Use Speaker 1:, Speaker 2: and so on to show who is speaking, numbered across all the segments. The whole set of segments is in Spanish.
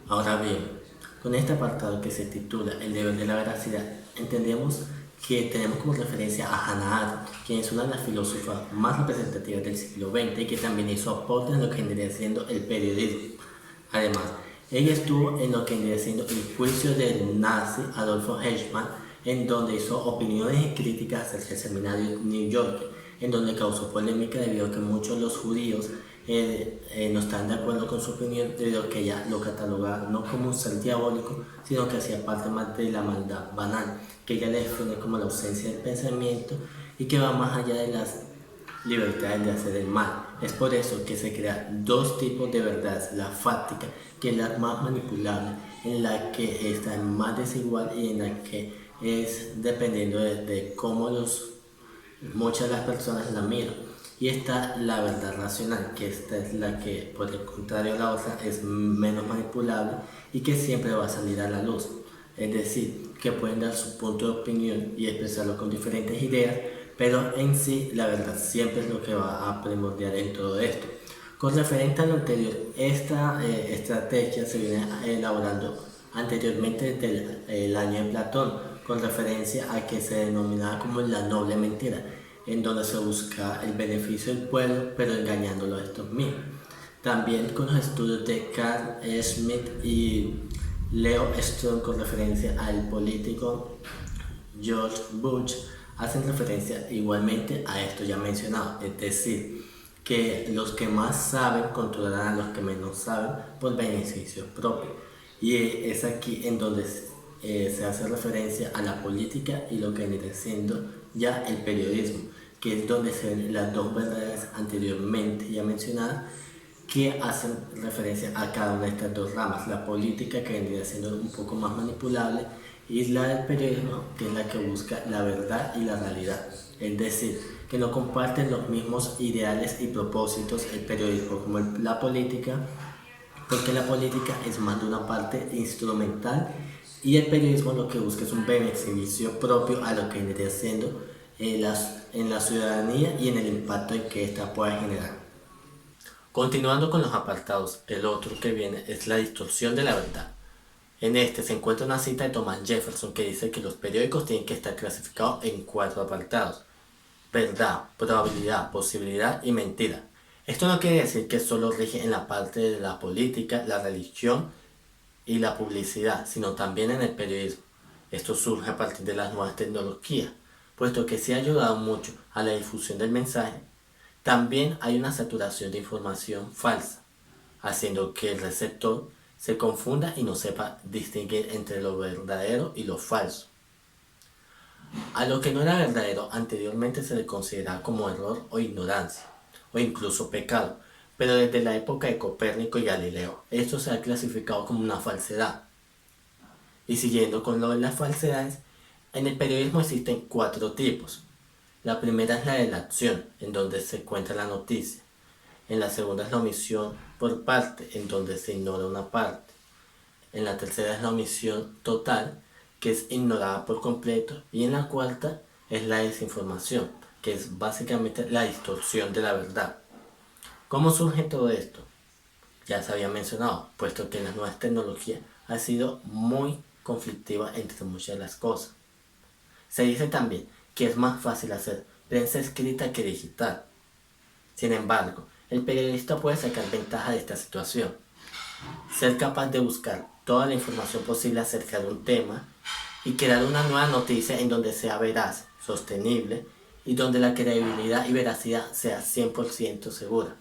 Speaker 1: Ahora bien, con este apartado que se titula El deber de la veracidad, entendemos que tenemos como referencia a Hannah Arendt, quien es una de las filósofas más representativas del siglo XX y que también hizo aportes en lo que vendría siendo el periodismo. Además, ella estuvo en lo que vendría siendo el juicio del nazi Adolfo Eichmann, en donde hizo opiniones y críticas acerca del seminario de New York, en donde causó polémica debido a que muchos de los judíos no estaban de acuerdo con su opinión, debido a que ella lo catalogaba no como un ser diabólico, sino que hacía parte más de la maldad banal, que ella le define como la ausencia del pensamiento y que va más allá de las libertades de hacer el mal. Es por eso que se crean dos tipos de verdades: la fáctica, que es la más manipulable, en la que está más desigual y en la que es dependiendo de cómo muchas de las personas la miran. Y está la verdad racional, que esta es la que, por el contrario a la otra, es menos manipulable y que siempre va a salir a la luz. Es decir, que pueden dar su punto de opinión y expresarlo con diferentes ideas, pero en sí la verdad siempre es lo que va a primordial en todo esto. Con referente a lo anterior, esta estrategia se viene elaborando anteriormente desde el año de Platón, con referencia a que se denominaba como la noble mentira, en donde se busca el beneficio del pueblo, pero engañándolo a estos mismos. También con los estudios de Carl Schmitt y Leo Strauss, con referencia al político George Bush, hacen referencia igualmente a esto ya mencionado, es decir, que los que más saben controlarán a los que menos saben por beneficio propio. Y es aquí en donde se hace referencia a la política y lo que viene siendo ya el periodismo, que es donde se ven las dos verdades anteriormente ya mencionadas, que hacen referencia a cada una de estas dos ramas: la política, que vendría siendo un poco más manipulable, y la del periodismo, que es la que busca la verdad y la realidad. Es decir, que no comparten los mismos ideales y propósitos el periodismo como la política, porque la política es más de una parte instrumental y el periodismo lo que busca es un beneficio propio a lo que vendría siendo en la ciudadanía y en el impacto que ésta pueda generar. Continuando con los apartados, el otro que viene es la distorsión de la verdad. En este se encuentra una cita de Thomas Jefferson que dice que los periódicos tienen que estar clasificados en cuatro apartados: verdad, probabilidad, posibilidad y mentira. Esto no quiere decir que solo rige en la parte de la política, la religión y la publicidad, sino también en el periodismo. Esto surge a partir de las nuevas tecnologías, puesto que sí ha ayudado mucho a la difusión del mensaje. También hay una saturación de información falsa, haciendo que el receptor se confunda y no sepa distinguir entre lo verdadero y lo falso. A lo que no era verdadero anteriormente se le consideraba como error o ignorancia, o incluso pecado, pero desde la época de Copérnico y Galileo esto se ha clasificado como una falsedad. Y siguiendo con lo de las falsedades, en el periodismo existen cuatro tipos. La primera es la de la acción, en donde se encuentra la noticia. En la segunda es la omisión por parte, en donde se ignora una parte. En la tercera es la omisión total, que es ignorada por completo. Y en la cuarta es la desinformación, que es básicamente la distorsión de la verdad. ¿Cómo surge todo esto? Ya se había mencionado, puesto que las nuevas tecnologías ha sido muy conflictiva entre muchas de las cosas. Se dice también que es más fácil hacer prensa escrita que digital. Sin embargo, el periodista puede sacar ventaja de esta situación: ser capaz de buscar toda la información posible acerca de un tema y crear una nueva noticia en donde sea veraz, sostenible y donde la credibilidad y veracidad sea 100% segura.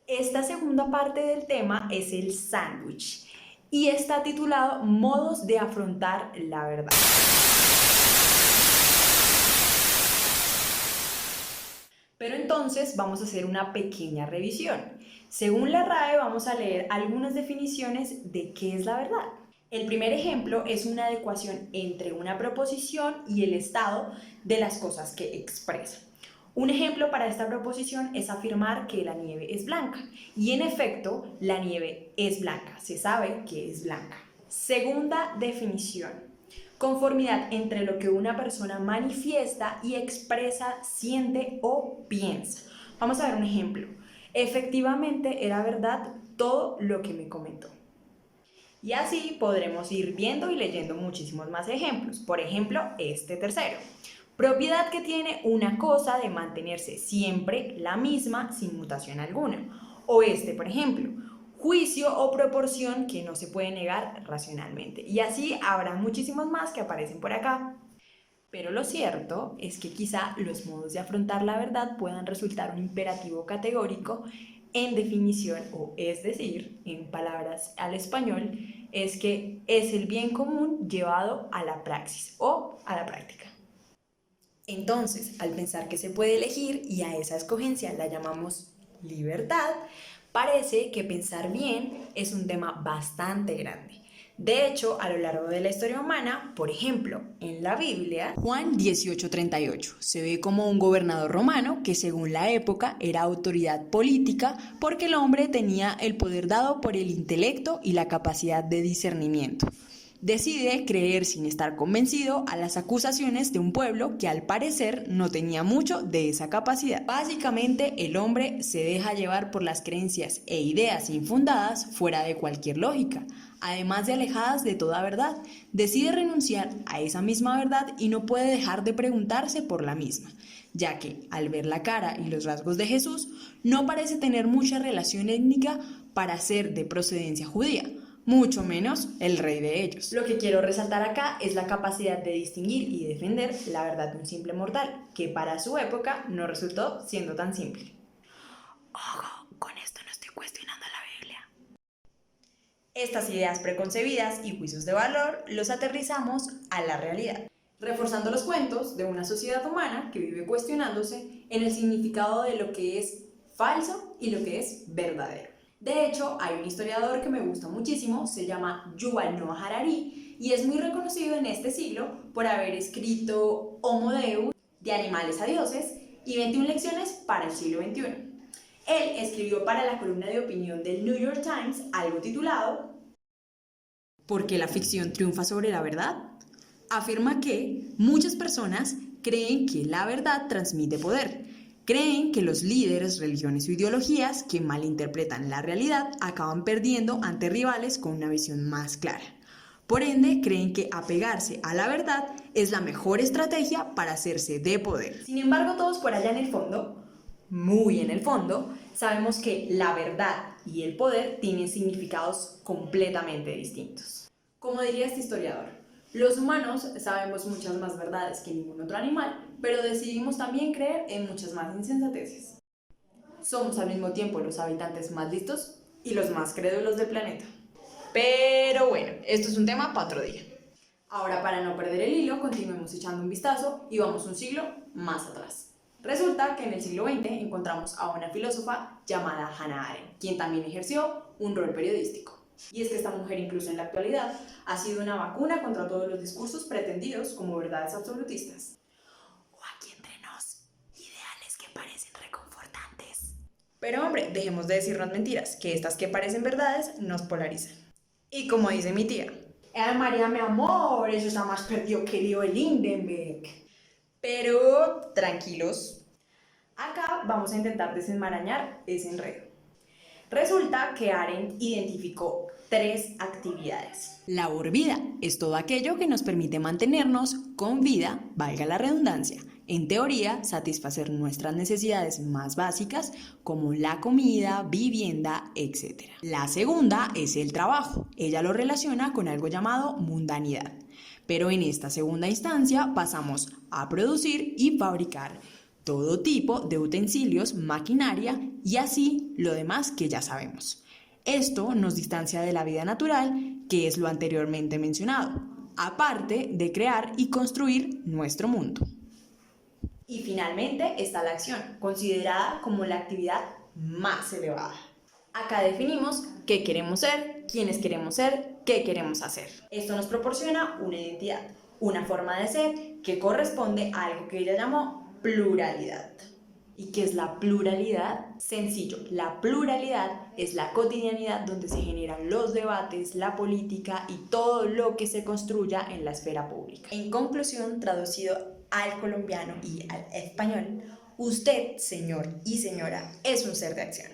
Speaker 2: Esta segunda parte del tema es el sándwich y está titulado Modos de afrontar la verdad. Pero entonces vamos a hacer una pequeña revisión. Según la RAE vamos a leer algunas definiciones de qué es la verdad. El primer ejemplo es una adecuación entre una proposición y el estado de las cosas que expresa. Un ejemplo para esta proposición es afirmar que la nieve es blanca. Y en efecto, la nieve es blanca. Se sabe que es blanca. Segunda definición: conformidad entre lo que una persona manifiesta y expresa, siente o piensa. Vamos a ver un ejemplo. Efectivamente, era verdad todo lo que me comentó. Y así podremos ir viendo y leyendo muchísimos más ejemplos. Por ejemplo, este tercero. Propiedad que tiene una cosa de mantenerse siempre la misma sin mutación alguna. O este, por ejemplo, juicio o proporción que no se puede negar racionalmente. Y así habrá muchísimos más que aparecen por acá. Pero lo cierto es que quizá los modos de afrontar la verdad puedan resultar un imperativo categórico en definición, o es decir, en palabras al español, es que es el bien común llevado a la praxis o a la práctica. Entonces, al pensar que se puede elegir y a esa escogencia la llamamos libertad, parece que pensar bien es un tema bastante grande. De hecho, a lo largo de la historia humana, por ejemplo, en la Biblia, Juan 18:38 se ve como un gobernador romano que según la época era autoridad política porque el hombre tenía el poder dado por el intelecto y la capacidad de discernimiento. Decide creer sin estar convencido a las acusaciones de un pueblo que al parecer no tenía mucho de esa capacidad. Básicamente, el hombre se deja llevar por las creencias e ideas infundadas fuera de cualquier lógica, además de alejadas de toda verdad. Decide renunciar a esa misma verdad y no puede dejar de preguntarse por la misma, ya que al ver la cara y los rasgos de Jesús, no parece tener mucha relación étnica para ser de procedencia judía, mucho menos el rey de ellos. Lo que quiero resaltar acá es la capacidad de distinguir y defender la verdad de un simple mortal, que para su época no resultó siendo tan simple. Ojo, con esto no estoy cuestionando la Biblia. Estas ideas preconcebidas y juicios de valor los aterrizamos a la realidad, reforzando los cuentos de una sociedad humana que vive cuestionándose en el significado de lo que es falso y lo que es verdadero. De hecho, hay un historiador que me gusta muchísimo, se llama Yuval Noah Harari, y es muy reconocido en este siglo por haber escrito Homo Deus, de animales a dioses, y 21 lecciones para el siglo XXI. Él escribió para la columna de opinión del New York Times algo titulado ¿Por qué la ficción triunfa sobre la verdad? Afirma que muchas personas creen que la verdad transmite poder. Creen que los líderes, religiones o ideologías que malinterpretan la realidad acaban perdiendo ante rivales con una visión más clara. Por ende, creen que apegarse a la verdad es la mejor estrategia para hacerse de poder. Sin embargo, todos por allá en el fondo, muy en el fondo, sabemos que la verdad y el poder tienen significados completamente distintos. Como diría este historiador, los humanos sabemos muchas más verdades que ningún otro animal, pero decidimos también creer en muchas más insensateces. Somos al mismo tiempo los habitantes más listos y los más crédulos del planeta. Pero bueno, esto es un tema para otro día. Ahora, para no perder el hilo, continuemos echando un vistazo y vamos un siglo más atrás. Resulta que en el siglo XX encontramos a una filósofa llamada Hannah Arendt, quien también ejerció un rol periodístico. Y es que esta mujer, incluso en la actualidad, ha sido una vacuna contra todos los discursos pretendidos como verdades absolutistas. O aquí entre nos, ideales que parecen reconfortantes. Pero hombre, dejemos de decirnos mentiras, que estas que parecen verdades nos polarizan. Y como dice mi tía, María, mi amor, eso está más perdido que Leo de Lindenberg. Pero tranquilos, acá vamos a intentar desenmarañar ese enredo. Resulta que Arendt identificó 3 actividades. Labor-vida es todo aquello que nos permite mantenernos con vida, valga la redundancia. En teoría, satisfacer nuestras necesidades más básicas como la comida, vivienda, etc. La segunda es el trabajo. Ella lo relaciona con algo llamado mundanidad. Pero en esta segunda instancia pasamos a producir y fabricar todo tipo de utensilios, maquinaria y así lo demás que ya sabemos. Esto nos distancia de la vida natural, que es lo anteriormente mencionado, aparte de crear y construir nuestro mundo. Y finalmente está la acción, considerada como la actividad más elevada. Acá definimos qué queremos ser, quiénes queremos ser, qué queremos hacer. Esto nos proporciona una identidad, una forma de ser que corresponde a algo que ella llamó pluralidad. ¿Y qué es la pluralidad? Sencillo, la pluralidad es la cotidianidad donde se generan los debates, la política y todo lo que se construya en la esfera pública. En conclusión, traducido al colombiano y al español, usted, señor y señora, es un ser de acción.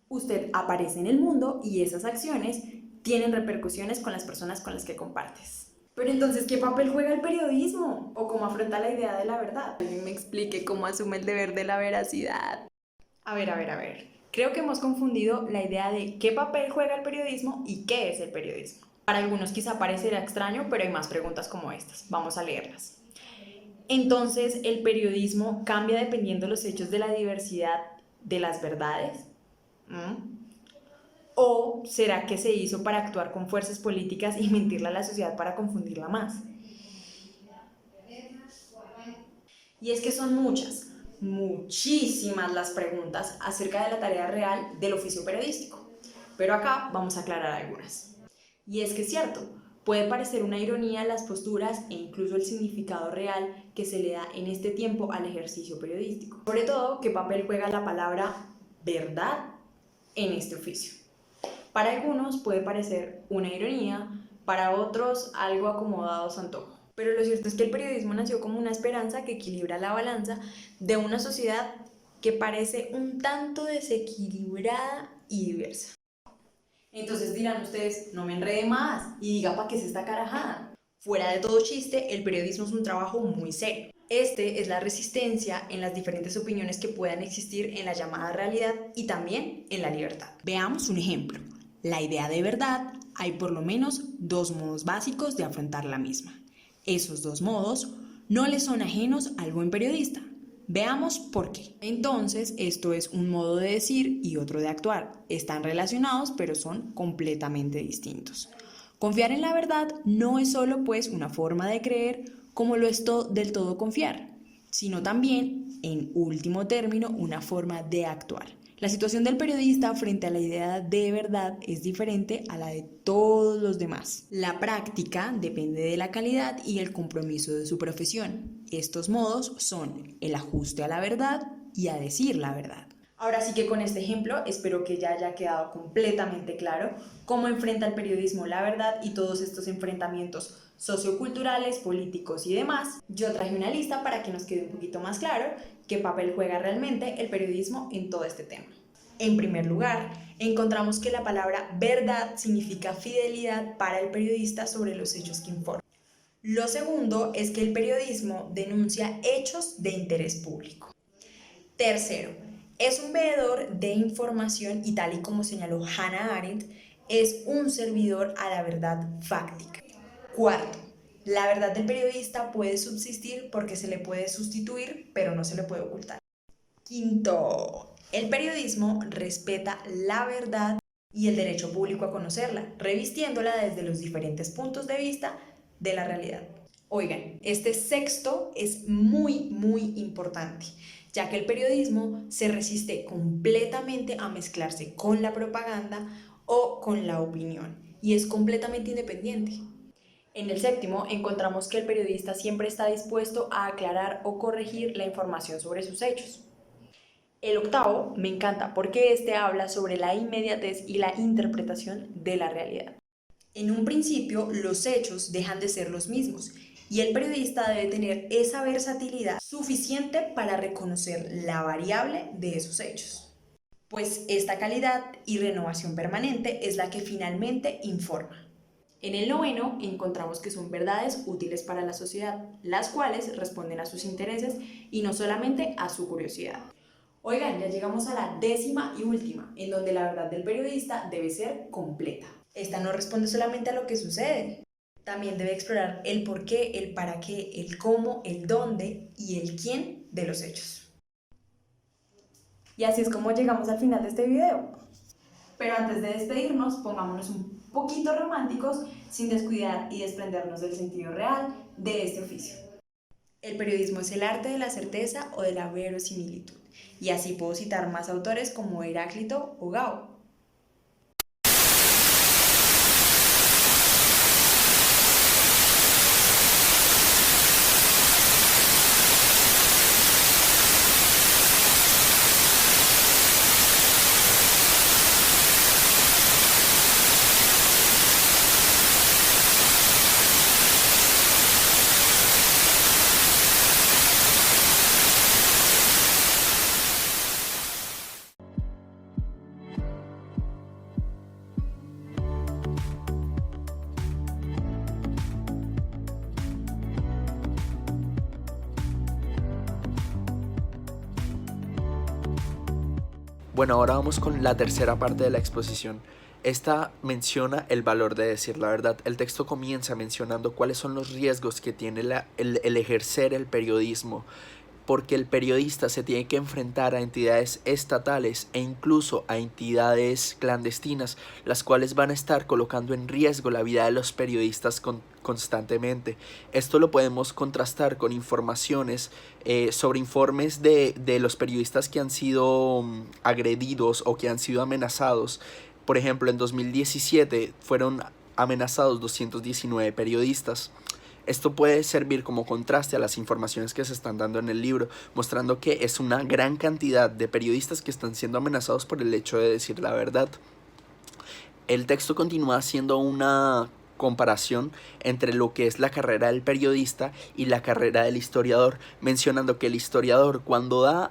Speaker 2: Usted aparece en el mundo y esas acciones tienen repercusiones con las personas con las que compartes. Pero entonces, ¿qué papel juega el periodismo? ¿O cómo afronta la idea de la verdad? Alguien me explique cómo asume el deber de la veracidad. A ver. Creo que hemos confundido la idea de qué papel juega el periodismo y qué es el periodismo. Para algunos quizá parecerá extraño, pero hay más preguntas como estas. Vamos a leerlas. Entonces, ¿el periodismo cambia dependiendo de los hechos de la diversidad de las verdades? ¿O será que se hizo para actuar con fuerzas políticas y mentirle a la sociedad para confundirla más? Y es que son muchísimas las preguntas acerca de la tarea real del oficio periodístico. Pero acá vamos a aclarar algunas. Y es que es cierto, puede parecer una ironía las posturas e incluso el significado real que se le da en este tiempo al ejercicio periodístico. Sobre todo, ¿qué papel juega la palabra verdad en este oficio? Para algunos puede parecer una ironía, para otros algo acomodado a su antojo. Pero lo cierto es que el periodismo nació como una esperanza que equilibra la balanza de una sociedad que parece un tanto desequilibrada y diversa. Entonces dirán ustedes, no me enrede más y diga para qué es esta carajada. Fuera de todo chiste, el periodismo es un trabajo muy serio. Este es la resistencia en las diferentes opiniones que puedan existir en la llamada realidad y también en la libertad. Veamos un ejemplo. La idea de verdad, hay por lo menos dos modos básicos de afrontar la misma. Esos dos modos no le son ajenos al buen periodista. Veamos por qué. Entonces, esto es un modo de decir y otro de actuar. Están relacionados, pero son completamente distintos. Confiar en la verdad no es solo pues una forma de creer como lo es del todo confiar, sino también, en último término, una forma de actuar. La situación del periodista frente a la idea de verdad es diferente a la de todos los demás. La práctica depende de la calidad y el compromiso de su profesión. Estos modos son el ajuste a la verdad y a decir la verdad. Ahora sí que con este ejemplo espero que ya haya quedado completamente claro cómo enfrenta el periodismo la verdad y todos estos enfrentamientos socioculturales, políticos y demás. Yo traje una lista para que nos quede un poquito más claro qué papel juega realmente el periodismo en todo este tema. En primer lugar, encontramos que la palabra verdad significa fidelidad para el periodista sobre los hechos que informa. Lo segundo es que el periodismo denuncia hechos de interés público. Tercero, es un veedor de información y tal y como señaló Hannah Arendt, es un servidor a la verdad fáctica. Cuarto, la verdad del periodista puede subsistir porque se le puede sustituir, pero no se le puede ocultar. Quinto, el periodismo respeta la verdad y el derecho público a conocerla, revistiéndola desde los diferentes puntos de vista de la realidad. Oigan, este sexto es muy importante, ya que el periodismo se resiste completamente a mezclarse con la propaganda o con la opinión y es completamente independiente. En el séptimo encontramos que el periodista siempre está dispuesto a aclarar o corregir la información sobre sus hechos. El octavo me encanta porque este habla sobre la inmediatez y la interpretación de la realidad. En un principio, los hechos dejan de ser los mismos y el periodista debe tener esa versatilidad suficiente para reconocer la variable de esos hechos. Pues esta calidad y renovación permanente es la que finalmente informa. En el noveno encontramos que son verdades útiles para la sociedad, las cuales responden a sus intereses y no solamente a su curiosidad. Oigan, ya llegamos a la décima y última, en donde la verdad del periodista debe ser completa. Esta no responde solamente a lo que sucede, también debe explorar el por qué, el para qué, el cómo, el dónde y el quién de los hechos. Y así es como llegamos al final de este video. Pero antes de despedirnos, pongámonos un poquito románticos sin descuidar y desprendernos del sentido real de este oficio. El periodismo es el arte de la certeza o de la verosimilitud. Y así puedo citar más autores como Heráclito o Gao.
Speaker 3: Bueno, ahora vamos con la tercera parte de la exposición. Esta menciona el valor de decir la verdad. El texto comienza mencionando cuáles son los riesgos que tiene el ejercer el periodismo, porque el periodista se tiene que enfrentar a entidades estatales e incluso a entidades clandestinas, las cuales van a estar colocando en riesgo la vida de los periodistas constantemente. Esto lo podemos contrastar con informaciones sobre informes de los periodistas que han sido agredidos o que han sido amenazados. Por ejemplo, en 2017 fueron amenazados 219 periodistas. Esto puede servir como contraste a las informaciones que se están dando en el libro, mostrando que es una gran cantidad de periodistas que están siendo amenazados por el hecho de decir la verdad. El texto continúa haciendo una comparación entre lo que es la carrera del periodista y la carrera del historiador, mencionando que el historiador, cuando da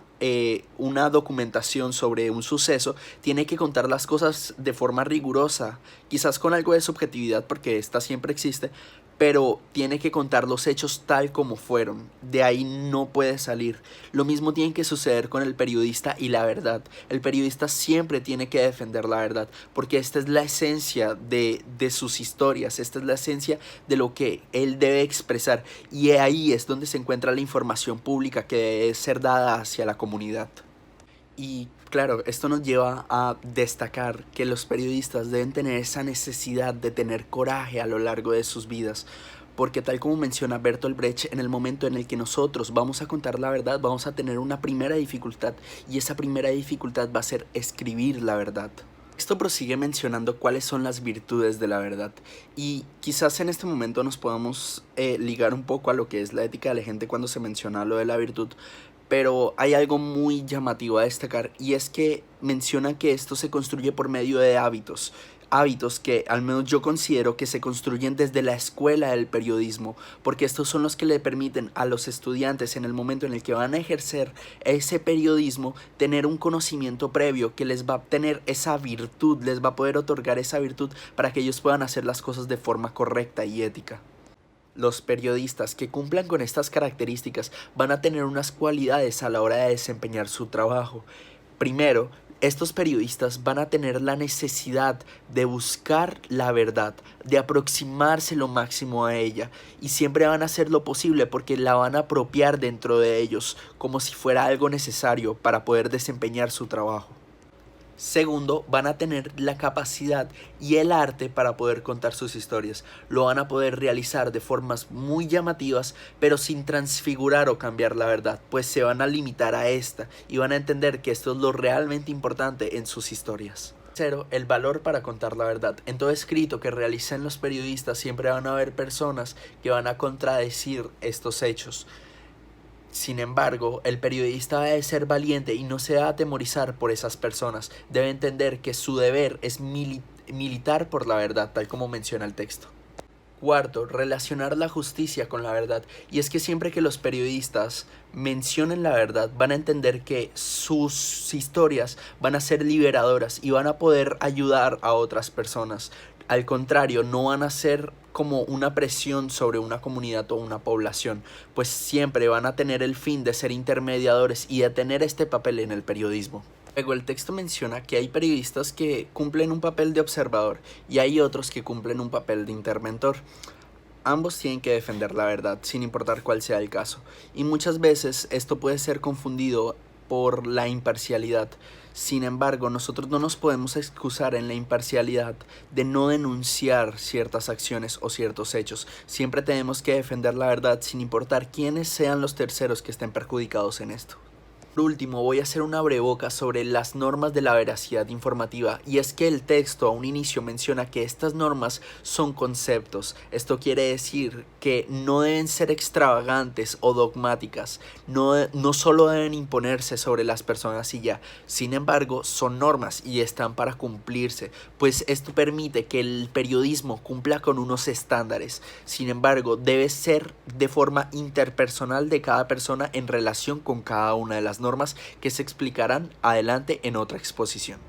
Speaker 3: una documentación sobre un suceso, tiene que contar las cosas de forma rigurosa, quizás con algo de subjetividad porque esta siempre existe, pero tiene que contar los hechos tal como fueron. De ahí no puede salir. Lo mismo tiene que suceder con el periodista y la verdad. El periodista siempre tiene que defender la verdad, porque esta es la esencia de sus historias, esta es la esencia de lo que él debe expresar, y ahí es donde se encuentra la información pública que debe ser dada hacia la comunidad. Y claro, esto nos lleva a destacar que los periodistas deben tener esa necesidad de tener coraje a lo largo de sus vidas, porque tal como menciona Bertolt Brecht, en el momento en el que nosotros vamos a contar la verdad, vamos a tener una primera dificultad, y esa primera dificultad va a ser escribir la verdad. Esto prosigue mencionando cuáles son las virtudes de la verdad, y quizás en este momento nos podamos ligar un poco a lo que es la ética de la gente cuando se menciona lo de la virtud. Pero hay algo muy llamativo a destacar, y es que menciona que esto se construye por medio de hábitos que al menos yo considero que se construyen desde la escuela del periodismo, porque estos son los que le permiten a los estudiantes, en el momento en el que van a ejercer ese periodismo, tener un conocimiento previo que les va a tener esa virtud, les va a poder otorgar esa virtud para que ellos puedan hacer las cosas de forma correcta y ética. Los periodistas que cumplan con estas características van a tener unas cualidades a la hora de desempeñar su trabajo. Primero, estos periodistas van a tener la necesidad de buscar la verdad, de aproximarse lo máximo a ella, y siempre van a hacer lo posible porque la van a apropiar dentro de ellos, como si fuera algo necesario para poder desempeñar su trabajo. Segundo, van a tener la capacidad y el arte para poder contar sus historias. Lo van a poder realizar de formas muy llamativas, pero sin transfigurar o cambiar la verdad, pues se van a limitar a esta y van a entender que esto es lo realmente importante en sus historias. Tercero, el valor para contar la verdad. En todo escrito que realicen los periodistas siempre van a haber personas que van a contradecir estos hechos. Sin embargo, el periodista debe ser valiente y no se debe atemorizar por esas personas. Debe entender que su deber es militar por la verdad, tal como menciona el texto. Cuarto, relacionar la justicia con la verdad. Y es que siempre que los periodistas mencionen la verdad, van a entender que sus historias van a ser liberadoras y van a poder ayudar a otras personas. Al contrario, no van a ser como una presión sobre una comunidad o una población, pues siempre van a tener el fin de ser intermediadores y de tener este papel en el periodismo. Luego el texto menciona que hay periodistas que cumplen un papel de observador y hay otros que cumplen un papel de interventor. Ambos tienen que defender la verdad, sin importar cuál sea el caso, y muchas veces esto puede ser confundido por la imparcialidad. Sin embargo, nosotros no nos podemos excusar en la imparcialidad de no denunciar ciertas acciones o ciertos hechos. Siempre tenemos que defender la verdad sin importar quiénes sean los terceros que estén perjudicados en esto. Por último, voy a hacer una breboca sobre las normas de la veracidad informativa, y es que el texto a un inicio menciona que estas normas son conceptos. Esto quiere decir que no deben ser extravagantes o dogmáticas, no solo deben imponerse sobre las personas y ya. Sin embargo, son normas y están para cumplirse, pues esto permite que el periodismo cumpla con unos estándares. Sin embargo, debe ser de forma interpersonal de cada persona en relación con cada una de las normas que se explicarán adelante en otra exposición.